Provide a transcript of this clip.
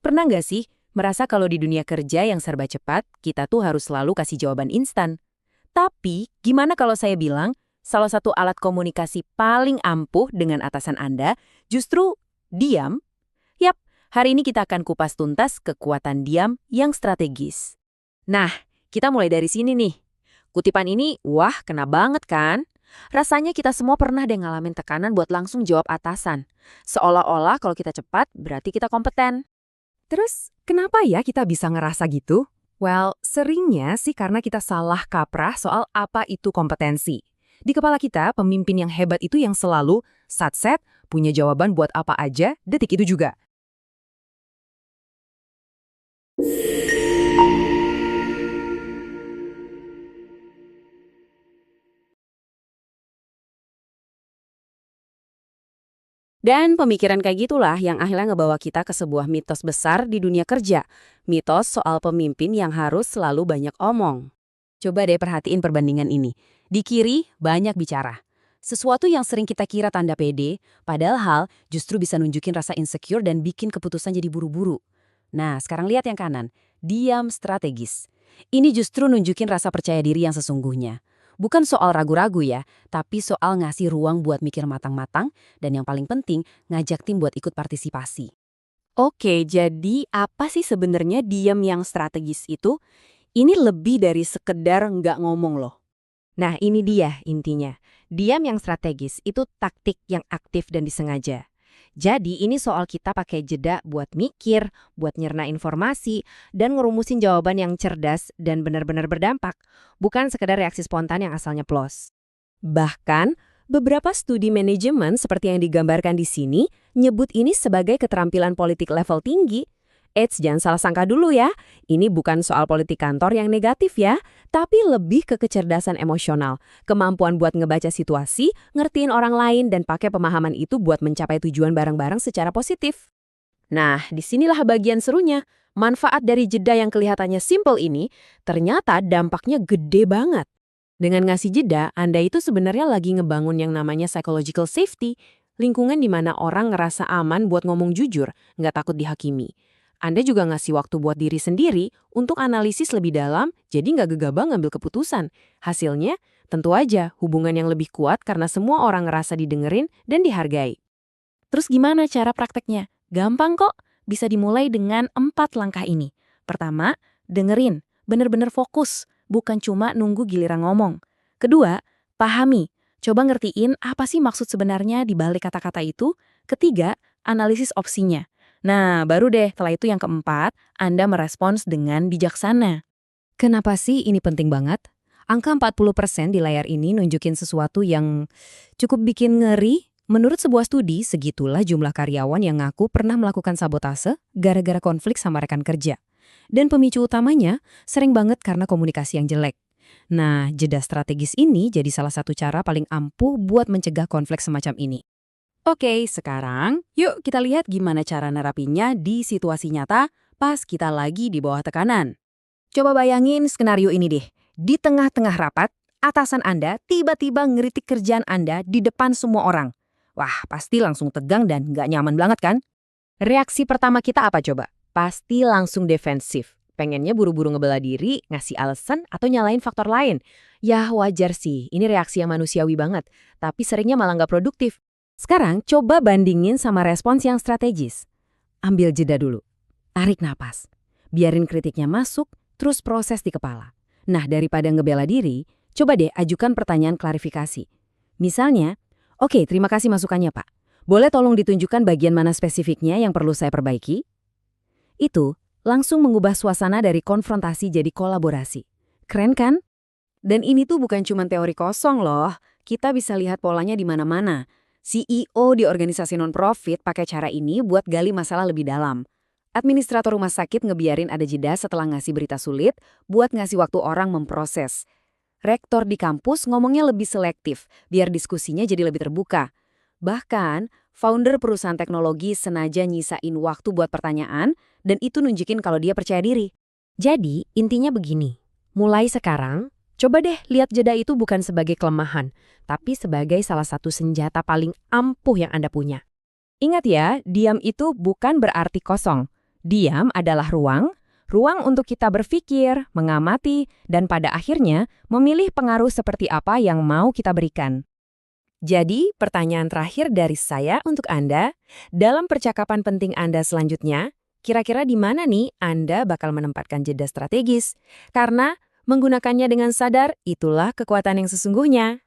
Pernah nggak sih merasa kalau di dunia kerja yang serba cepat, kita tuh harus selalu kasih jawaban instan? Tapi, gimana kalau saya bilang, salah satu alat komunikasi paling ampuh dengan atasan Anda justru diam? Yap, hari ini kita akan kupas tuntas kekuatan diam yang strategis. Nah, kita mulai dari sini nih. Kutipan ini, wah kena banget kan? Rasanya kita semua pernah deh ngalamin tekanan buat langsung jawab atasan. Seolah-olah kalau kita cepat, berarti kita kompeten. Terus, kenapa ya kita bisa ngerasa gitu? Well, seringnya sih karena kita salah kaprah soal apa itu kompetensi. Di kepala kita, pemimpin yang hebat itu yang selalu satset, punya jawaban buat apa aja, detik itu juga. Dan pemikiran kayak gitulah yang akhirnya ngebawa kita ke sebuah mitos besar di dunia kerja. Mitos soal pemimpin yang harus selalu banyak omong. Coba deh perhatiin perbandingan ini. Di kiri, banyak bicara. Sesuatu yang sering kita kira tanda pede, padahal justru bisa nunjukin rasa insecure dan bikin keputusan jadi buru-buru. Nah, sekarang lihat yang kanan. Diam strategis. Ini justru nunjukin rasa percaya diri yang sesungguhnya. Bukan soal ragu-ragu ya, tapi soal ngasih ruang buat mikir matang-matang dan yang paling penting, ngajak tim buat ikut partisipasi. Oke, jadi apa sih sebenarnya diam yang strategis itu? Ini lebih dari sekedar nggak ngomong loh. Nah, ini dia intinya. Diam yang strategis itu taktik yang aktif dan disengaja. Jadi ini soal kita pakai jeda buat mikir, buat nyerna informasi, dan ngerumusin jawaban yang cerdas dan benar-benar berdampak, bukan sekedar reaksi spontan yang asalnya plos. Bahkan, beberapa studi manajemen seperti yang digambarkan di sini nyebut ini sebagai keterampilan politik level tinggi. Eits, jangan salah sangka dulu ya. Ini bukan soal politik kantor yang negatif ya, tapi lebih ke kecerdasan emosional, kemampuan buat ngebaca situasi, ngertiin orang lain, dan pakai pemahaman itu buat mencapai tujuan bareng-bareng secara positif. Nah, disinilah bagian serunya. Manfaat dari jeda yang kelihatannya simple ini, ternyata dampaknya gede banget. Dengan ngasih jeda, Anda itu sebenarnya lagi ngebangun yang namanya psychological safety, lingkungan di mana orang ngerasa aman buat ngomong jujur, nggak takut dihakimi. Anda juga ngasih waktu buat diri sendiri untuk analisis lebih dalam, jadi nggak gegabah ngambil keputusan. Hasilnya, tentu aja hubungan yang lebih kuat karena semua orang ngerasa didengerin dan dihargai. Terus gimana cara prakteknya? Gampang kok, bisa dimulai dengan 4 langkah ini. Pertama, dengerin, bener-bener fokus, bukan cuma nunggu giliran ngomong. Kedua, pahami, coba ngertiin apa sih maksud sebenarnya di balik kata-kata itu. Ketiga, analisis opsinya. Nah, baru deh setelah itu yang keempat, Anda merespons dengan bijaksana. Kenapa sih ini penting banget? Angka 40% di layar ini nunjukin sesuatu yang cukup bikin ngeri. Menurut sebuah studi, segitulah jumlah karyawan yang ngaku pernah melakukan sabotase gara-gara konflik sama rekan kerja. Dan pemicu utamanya sering banget karena komunikasi yang jelek. Nah, jeda strategis ini jadi salah satu cara paling ampuh buat mencegah konflik semacam ini. Oke, sekarang yuk kita lihat gimana cara nerapinya di situasi nyata pas kita lagi di bawah tekanan. Coba bayangin skenario ini deh. Di tengah-tengah rapat, atasan Anda tiba-tiba ngeritik kerjaan Anda di depan semua orang. Wah, pasti langsung tegang dan nggak nyaman banget kan? Reaksi pertama kita apa coba? Pasti langsung defensif. Pengennya buru-buru ngebela diri, ngasih alasan, atau nyalain faktor lain. Ya wajar sih, ini reaksi yang manusiawi banget. Tapi seringnya malah nggak produktif. Sekarang coba bandingin sama respons yang strategis. Ambil jeda dulu. Tarik napas. Biarin kritiknya masuk, terus proses di kepala. Nah, daripada ngebela diri, coba deh ajukan pertanyaan klarifikasi. Misalnya, oke, terima kasih masukannya Pak. Boleh tolong ditunjukkan bagian mana spesifiknya yang perlu saya perbaiki? Itu langsung mengubah suasana dari konfrontasi jadi kolaborasi. Keren kan? Dan ini tuh bukan cuma teori kosong loh. Kita bisa lihat polanya di mana-mana. CEO di organisasi non-profit pakai cara ini buat gali masalah lebih dalam. Administrator rumah sakit ngebiarin ada jeda setelah ngasih berita sulit buat ngasih waktu orang memproses. Rektor di kampus ngomongnya lebih selektif biar diskusinya jadi lebih terbuka. Bahkan, founder perusahaan teknologi sengaja nyisain waktu buat pertanyaan dan itu nunjukin kalau dia percaya diri. Jadi, intinya begini. Mulai sekarang, coba deh lihat jeda itu bukan sebagai kelemahan, tapi sebagai salah satu senjata paling ampuh yang Anda punya. Ingat ya, diam itu bukan berarti kosong. Diam adalah ruang untuk kita berpikir, mengamati, dan pada akhirnya memilih pengaruh seperti apa yang mau kita berikan. Jadi, pertanyaan terakhir dari saya untuk Anda, dalam percakapan penting Anda selanjutnya, kira-kira di mana nih Anda bakal menempatkan jeda strategis? Karena menggunakannya dengan sadar, itulah kekuatan yang sesungguhnya.